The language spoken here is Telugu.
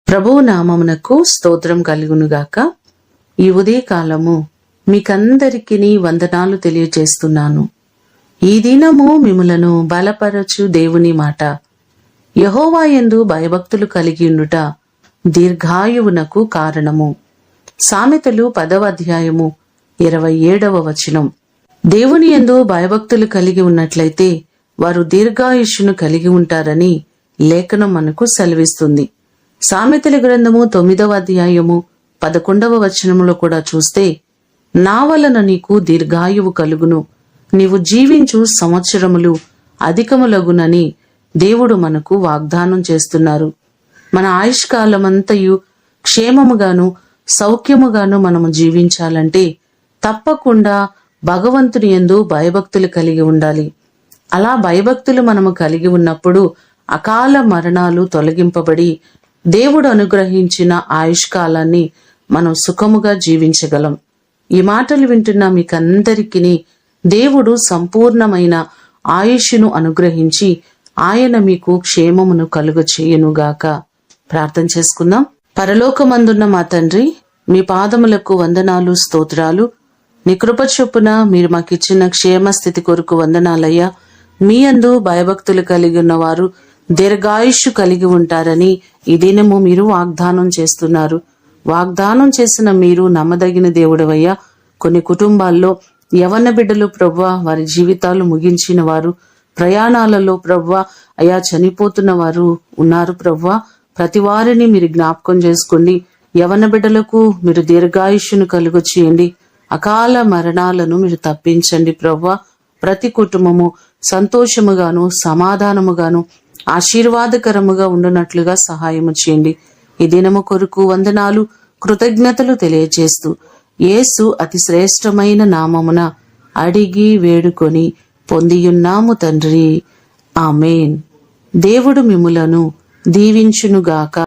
ప్రభువు నామమునకు స్తోత్రం కలుగునుగాక. ఈ ఉదయకాలము మీకందరికీ వందనాలు తెలియజేస్తున్నాను. ఈ దినము మిమ్ములను బలపరచు దేవుని మాట. యెహోవా యందు భయభక్తులు కలిగి ఉండుట దీర్ఘాయువునకు కారణము. సామెతలు 10వ అధ్యాయము 27వ వచనం. దేవుని యందు భయభక్తులు కలిగి ఉన్నట్లయితే వారు దీర్ఘాయుష్యును కలిగి ఉంటారని లేఖనం మనకు సెలవిస్తుంది. సామెతల గ్రంథము 9వ అధ్యాయము 11వ వచనములో కూడా చూస్తే, నా వలన నీకు దీర్ఘాయువు కలుగును, నీవు జీవించు సంవత్సరములు అధికములగునని దేవుడు మనకు వాగ్దానం చేస్తున్నారు. మన ఆయుష్కాలమంతయు క్షేమముగాను సౌఖ్యముగాను మనము జీవించాలంటే తప్పకుండా భగవంతుని యందు భయభక్తులు కలిగి ఉండాలి. అలా భయభక్తులు మనము కలిగి ఉన్నప్పుడు అకాల మరణాలు తొలగింపబడి దేవుడు అనుగ్రహించిన ఆయుష్కాలాన్ని మనం సుఖముగా జీవించగలం. ఈ మాటలు వింటున్న మీకందరికీ దేవుడు సంపూర్ణమైన ఆయుష్ను అనుగ్రహించి ఆయన మీకు క్షేమమును కలుగ చేయునుగాక. ప్రార్థన చేసుకుందాం. పరలోకమందున్న మా తండ్రి, మీ పాదములకు వందనాలు, స్తోత్రాలు. నీ కృప చొప్పున మీరు మాకిచ్చిన క్షేమ స్థితి కొరకు వందనాలయ్యా. మీ యందు భయభక్తులు కలిగి ఉన్నవారు దీర్ఘాయుష్యు కలిగి ఉంటారని ఈ దినము మీరు వాగ్దానం చేస్తున్నారు. వాగ్దానం చేసిన మీరు నమ్మదగిన దేవుడవయ్యా. కొన్ని కుటుంబాల్లో యవన బిడ్డలు ప్రవ్వా వారి జీవితాలు ముగించిన వారు, ప్రయాణాలలో ప్రవ్వా అయా చనిపోతున్న వారు ఉన్నారు ప్రవ్వా. ప్రతి వారిని మీరు జ్ఞాపకం చేసుకోండి. యవన బిడ్డలకు మీరు దీర్ఘాయుష్యును కలుగ చేయండి. అకాల మరణాలను మీరు తప్పించండి ప్రవ్వా. ప్రతి కుటుంబము సంతోషముగాను సమాధానముగాను ఆశీర్వాదకరముగా ఉండునట్లుగా సహాయము చేయండి. ఈ దినము కొరకు వందనాలు, కృతజ్ఞతలు తెలియజేస్తూ యేసు అతి శ్రేష్టమైన నామమున అడిగి వేడుకొని పొందియున్నాము తండ్రి. ఆమేన్. దేవుడు మిమ్ములను దీవించునుగాక.